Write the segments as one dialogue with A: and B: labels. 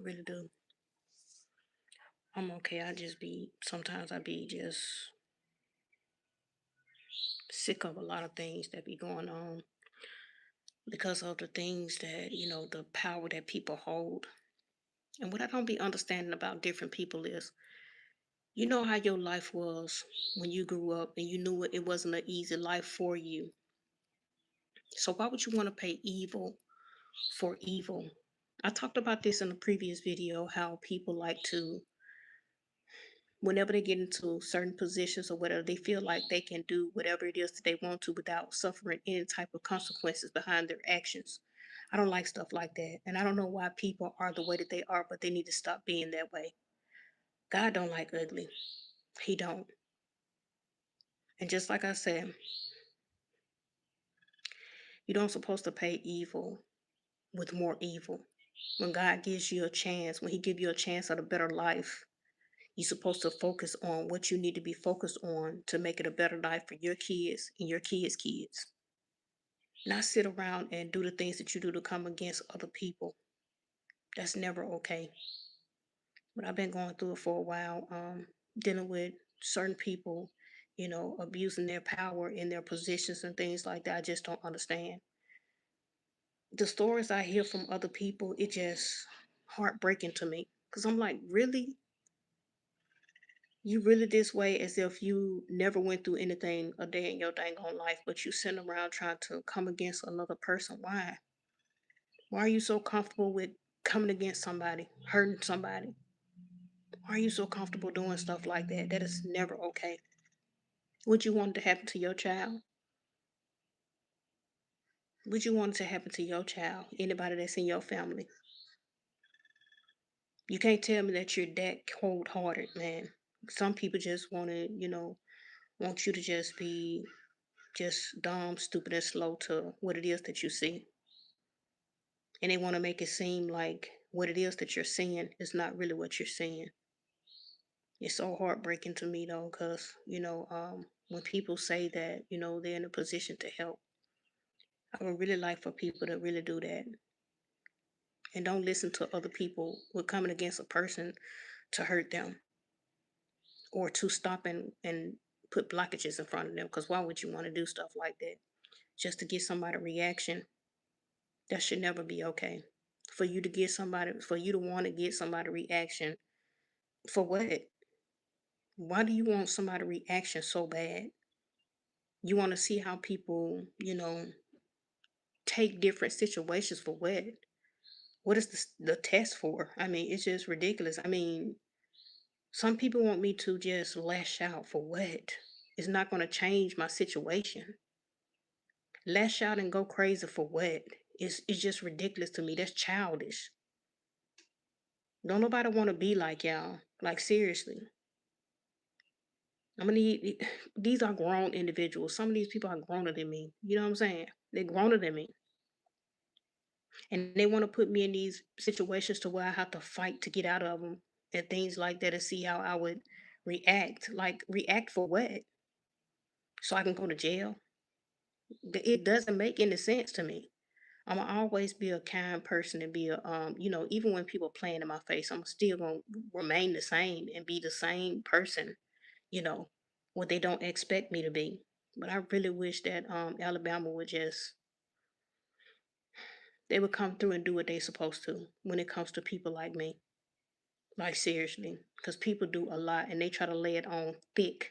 A: I really do. I'm okay. Sometimes I be just sick of a lot of things that be going on because of the things that, the power that people hold. And what I don't be understanding about different people is, you know how your life was when you grew up and you knew it wasn't an easy life for you. So why would you want to pay evil for evil? I talked about this in a previous video, how people like to, whenever they get into certain positions or whatever, they feel like they can do whatever it is that they want to without suffering any type of consequences behind their actions. I don't like stuff like that. And I don't know why people are the way that they are, but they need to stop being that way. God don't like ugly. He don't. And just like I said, you don't supposed to pay evil with more evil. When God gives you a chance, when he give you a chance at a better life, you're supposed to focus on what you need to be focused on to make it a better life for your kids and your kids' kids. Not sit around and do the things that you do to come against other people. That's never okay. But I've been going through it for a while, dealing with certain people, abusing their power in their positions and things like that. I just don't understand. The stories I hear from other people, it just heartbreaking to me. Cause I'm like, really? You really this way as if you never went through anything a day in your dang on life, but you sitting around trying to come against another person. Why? Why are you so comfortable with coming against somebody, hurting somebody? Why are you so comfortable doing stuff like that? That is never okay. Would you want it to happen to your child? Would you want it to happen to your child? Anybody that's in your family? You can't tell me that you're that cold hearted, man. Some people just want to, want you to just be just dumb, stupid, and slow to what it is that you see. And they want to make it seem like what it is that you're seeing is not really what you're seeing. It's so heartbreaking to me though, because when people say that they're in a position to help, I would really like for people to really do that and don't listen to other people who are coming against a person to hurt them or to stop and put blockages in front of them. Because why would you want to do stuff like that just to get somebody a reaction? That should never be okay. For you to want to get somebody reaction for what? Why do you want somebody reaction so bad? You want to see how people, take different situations for what? What is the test for? I mean, it's just ridiculous. I mean, some people want me to just lash out for what? It's not going to change my situation. Lash out and go crazy for what? It's just ridiculous to me. That's childish. Don't nobody want to be like y'all. Like seriously. I'm gonna need these are grown individuals. Some of these people are growner than me. You know what I'm saying? They're growner than me. And they want to put me in these situations to where I have to fight to get out of them and things like that to see how I would react. Like react for what? So I can go to jail? It doesn't make any sense to me. I'm gonna always be a kind person and be even when people playing in my face, I'm still gonna remain the same and be the same person, you know, what they don't expect me to be. But I really wish that Alabama would just they would come through and do what they're supposed to when it comes to people like me. Like seriously, because people do a lot and they try to lay it on thick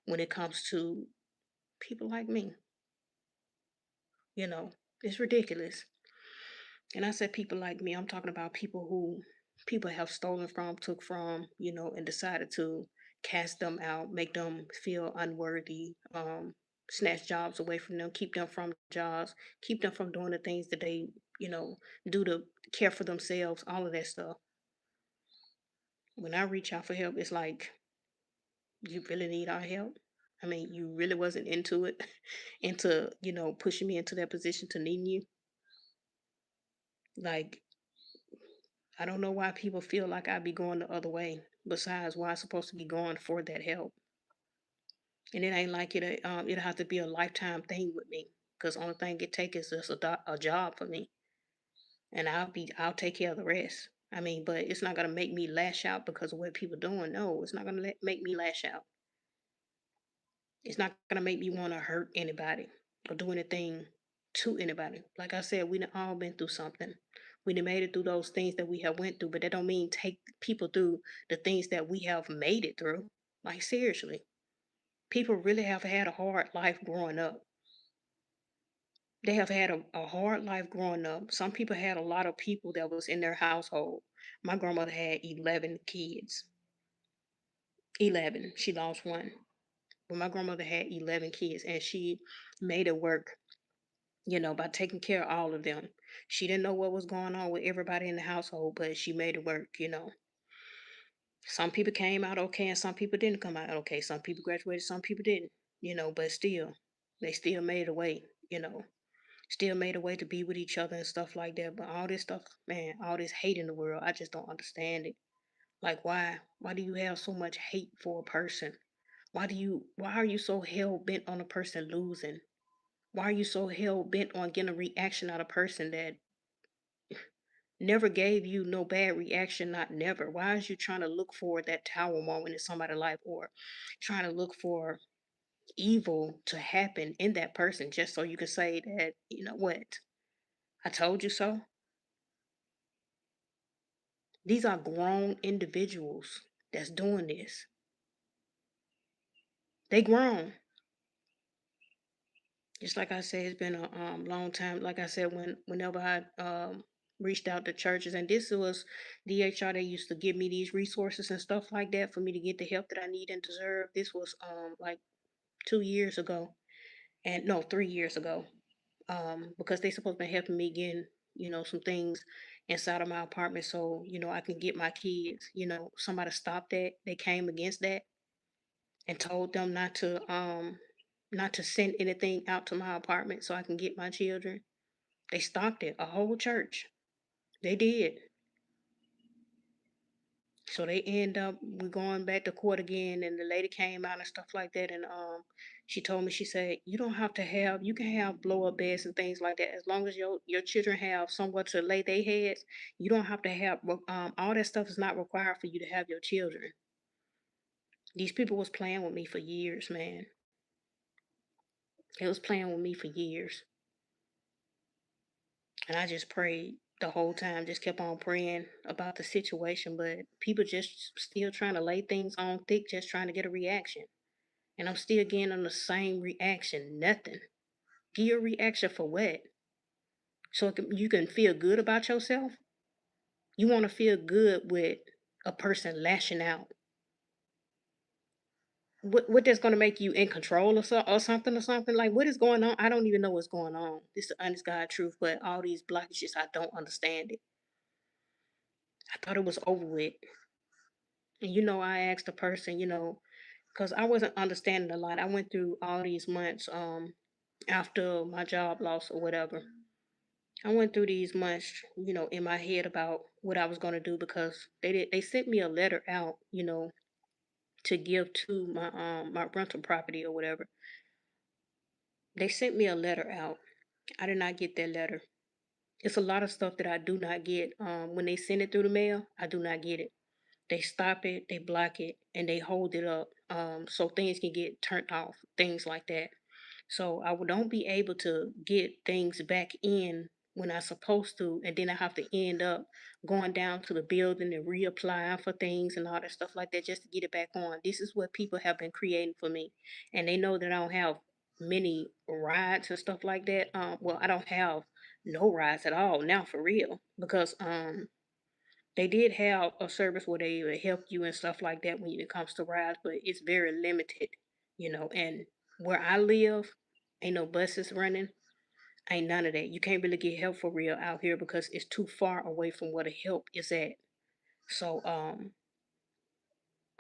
A: when it comes to people like me. You know, it's ridiculous. And I said people like me, I'm talking about people who people have stolen from, took from, and decided to cast them out, make them feel unworthy, snatch jobs away from them, keep them from jobs, keep them from doing the things that they, you know, do to care for themselves, all of that stuff. When I reach out for help, it's like, you really need our help? I mean, you really wasn't into it, into, pushing me into that position to needing you. Like, I don't know why people feel like I'd be going the other way. Besides, why I'm supposed to be going for that help, and it ain't like it'll have to be a lifetime thing with me. Cause only thing it take is just a job for me, and I'll take care of the rest. I mean, but it's not gonna make me lash out because of what people doing. No, it's not gonna make me lash out. It's not gonna make me want to hurt anybody or do anything to anybody. Like I said, we done all been through something. We done made it through those things that we have went through, but that don't mean take people through the things that we have made it through. Like seriously, people really have had a hard life growing up. They have had a hard life growing up. Some people had a lot of people that was in their household. My grandmother had 11 kids. 11. She lost one. But my grandmother had 11 kids and she made it work, by taking care of all of them. She didn't know what was going on with everybody in the household, but she made it work. Some people came out okay and some people didn't come out okay. Some people graduated, some people didn't, but still, they still made a way, you know, still made a way to be with each other and stuff like that. But all this stuff, man, all this hate in the world, I just don't understand it. Like, why? Why do you have so much hate for a person? Why are you so hell bent on a person losing? Why are you so hell bent on getting a reaction out of a person that never gave you no bad reaction, not never? Why is you trying to look for that tower moment in somebody's life or trying to look for evil to happen in that person just so you can say that, you know what, I told you so? These are grown individuals that's doing this. They grown. Just like I said, it's been a long time. Like I said, whenever I reached out to churches, and this was DHR, they used to give me these resources and stuff like that for me to get the help that I need and deserve. This was like 2 years ago, and no, 3 years ago, because they supposed to be helping me getting some things inside of my apartment so I can get my kids. Somebody stopped that. They came against that and told them not to send anything out to my apartment so I can get my children. They stopped it, a whole church. They did. So they end up we going back to court again and the lady came out and stuff like that and she told me, she said, you don't have to have you can have blow up beds and things like that as long as your children have somewhere to lay their heads. You don't have to have all that stuff is not required for you to have your children. These people was playing with me for years, man. It was playing with me for years. And I just prayed the whole time, just kept on praying about the situation. But people just still trying to lay things on thick, just trying to get a reaction. And I'm still getting on the same reaction. Nothing. Give your reaction for what? So you can feel good about yourself? You want to feel good with a person lashing out. What that's gonna make you in control or something or something? Like what is going on? I don't even know what's going on. This is the honest God truth, but all these blockages, I don't understand it. I thought it was over with. And I asked the person, because I wasn't understanding a lot. I went through all these months after my job loss or whatever. I went through these months, in my head about what I was gonna do because they sent me a letter out, to give to my rental property or whatever. They sent me a letter out. I did not get that letter. It's a lot of stuff that I do not get. When they send it through the mail, I do not get it. They stop it, they block it, and they hold it up so things can get turned off, things like that. So don't be able to get things back in when I'm supposed to, and then I have to end up going down to the building and reapplying for things and all that stuff like that just to get it back on. This is what people have been creating for me, and they know that I don't have many rides and stuff like that. Well, I don't have no rides at all now for real because they did have a service where they would help you and stuff like that when it comes to rides, but it's very limited. And where I live, ain't no buses running, ain't none of that. You can't really get help for real out here because it's too far away from where the help is at. So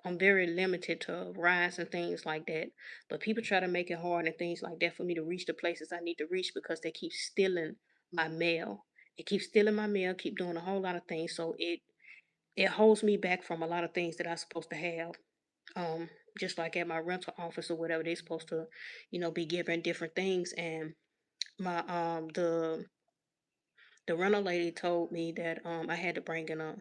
A: I'm very limited to rides and things like that. But people try to make it hard and things like that for me to reach the places I need to reach because they keep stealing my mail. They keep stealing my mail, keep doing a whole lot of things. So it holds me back from a lot of things that I'm supposed to have. Um, just like at my rental office or whatever, they're supposed to, be given different things. And my The rental lady told me that I had to bring in a,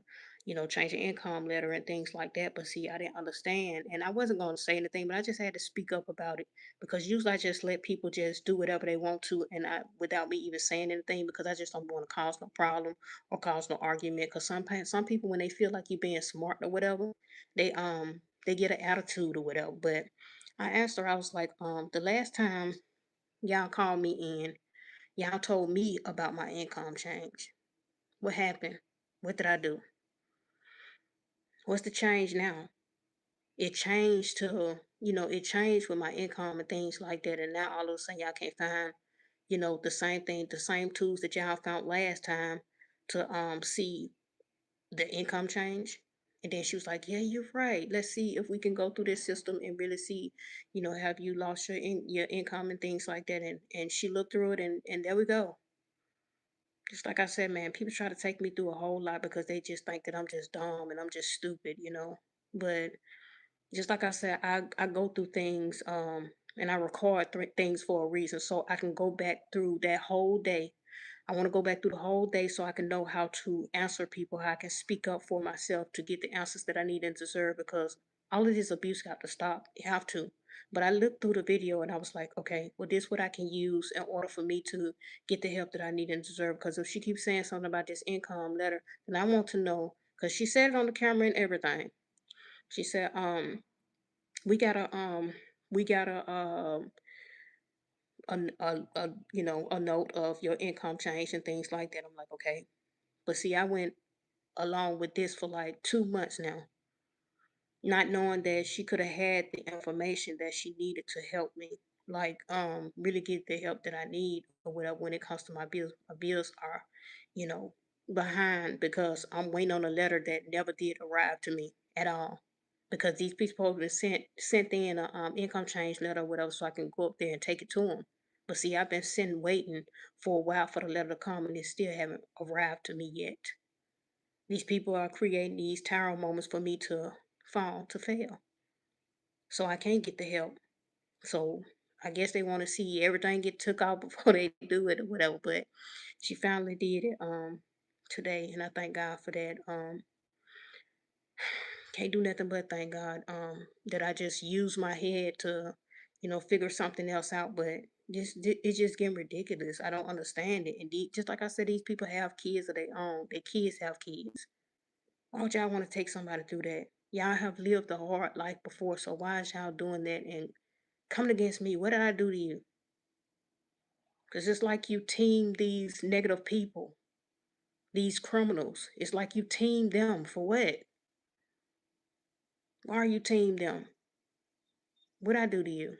A: change of income letter and things like that. But see, I didn't understand, and I wasn't going to say anything, but I just had to speak up about it because usually I just let people just do whatever they want to, and I without me even saying anything because I just don't want to cause no problem or cause no argument. Because sometimes some people when they feel like you're being smart or whatever, they get an attitude or whatever. But I asked her, I was like, the last time y'all called me in, y'all told me about my income change. What happened? What did I do? What's the change now? It changed to, it changed with my income and things like that. And now all of a sudden y'all can't find, the same thing, the same tools that y'all found last time to see the income change. And then she was like, "Yeah, you're right. Let's see if we can go through this system and really see, have you lost your income and things like that." And she looked through it and there we go. Just like I said, man, people try to take me through a whole lot because they just think that I'm just dumb and I'm just stupid. But just like I said, I go through things and I record things for a reason so I can go back through that whole day. I want to go back through the whole day so I can know how to answer people, how I can speak up for myself to get the answers that I need and deserve because all of this abuse got to stop. It have to. But I looked through the video and I was like, okay, well, this what I can use in order for me to get the help that I need and deserve. Because if she keeps saying something about this income letter, then I want to know because she said it on the camera and everything. She said, we gotta we gotta a note of your income change and things like that. I'm like, okay. But see, I went along with this for like 2 months now, not knowing that she could have had the information that she needed to help me, like really get the help that I need or whatever when it comes to my bills. My bills are, you know, behind because I'm waiting on a letter that never did arrive to me at all. Because these people have sent in a income change letter or whatever, so I can go up there and take it to them. But see, I've been sitting waiting for a while for the letter to come, and it still haven't arrived to me yet. These people are creating these tarot moments for me to fall, to fail. So I can't get the help. So I guess they want to see everything get took out before they do it or whatever. But she finally did it today, and I thank God for that. Can't do nothing but thank God that I just use my head to, figure something else out. But it's just getting ridiculous. I don't understand it. And just like I said, these people have kids of their own. Their kids have kids. Why would y'all want to take somebody through that? Y'all have lived a hard life before, so why is y'all doing that and coming against me? What did I do to you? Because it's like you team these negative people, these criminals. It's like you team them for what? Why are you team them? What I do to you?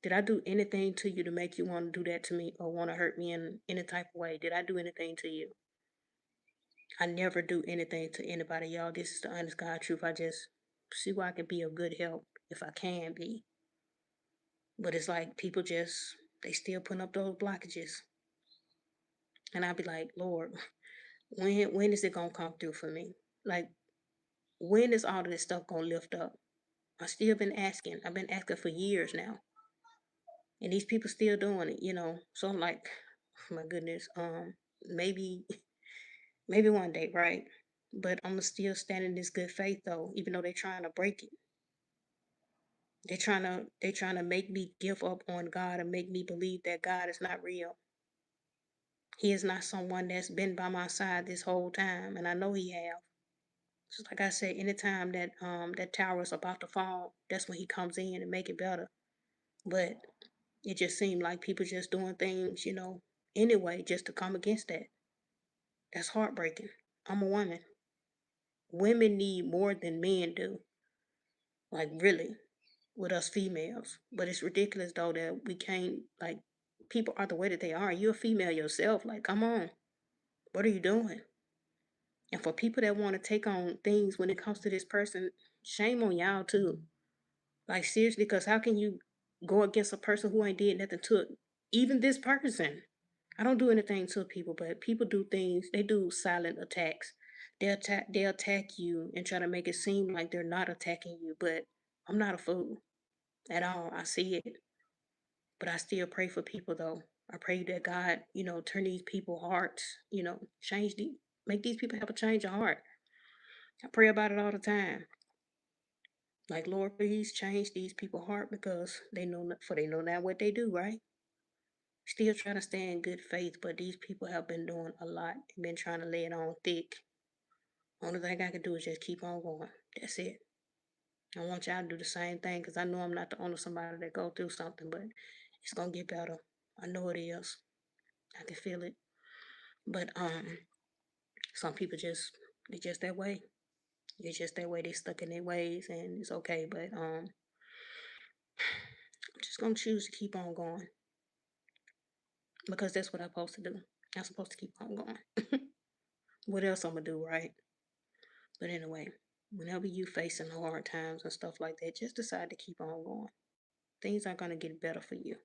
A: Did I do anything to you to make you want to do that to me or want to hurt me in any type of way? Did I do anything to you? I never do anything to anybody, y'all. This is the honest God truth. I just see where I can be of good help if I can be. But it's like people just they still putting up those blockages. And I'd be like, Lord, when is it gonna come through for me? Like when is all of this stuff gonna lift up? I still been asking. I've been asking for years now. And these people still doing it. So I'm like, my goodness, maybe maybe one day, right? But I'm still standing in this good faith though, even though they're trying to break it. They're trying to make me give up on God and make me believe that God is not real. He is not someone that's been by my side this whole time, and I know he have. Just like I said, anytime that tower is about to fall, that's when he comes in and make it better. But it just seemed like people just doing things, anyway, just to come against that. That's heartbreaking. I'm a woman. Women need more than men do. Like really, with us females. But it's ridiculous though that we can't like people are the way that they are. You're a female yourself. Like, come on. What are you doing? And for people that want to take on things when it comes to this person, shame on y'all too. Like seriously, because how can you go against a person who ain't did nothing to even this person? I don't do anything to people, but people do things. They do silent attacks. They attack you and try to make it seem like they're not attacking you. But I'm not a fool at all. I see it, but I still pray for people though. I pray that God, turn these people hearts, change make these people have a change of heart. I pray about it all the time. Like, Lord, please change these people heart because they know not what they do, right? Still trying to stay in good faith, but these people have been doing a lot and been trying to lay it on thick. Only thing I can do is just keep on going. That's it. I want y'all to do the same thing because I know I'm not the only somebody that go through something, but it's gonna get better. I know it is. I can feel it. But some people they just that way. It's just that way. They stuck in their ways, and it's okay. But I'm just gonna choose to keep on going because that's what I'm supposed to do. I'm supposed to keep on going. What else I'm gonna do, right? But anyway, whenever you facing hard times and stuff like that, just decide to keep on going. Things are gonna get better for you.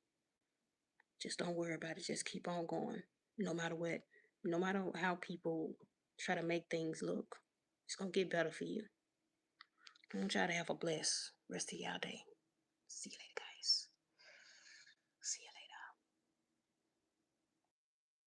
A: Just don't worry about it. Just keep on going, no matter what. No matter how people try to make things look, it's gonna get better for you. I want y'all to have a blessed rest of y'all day.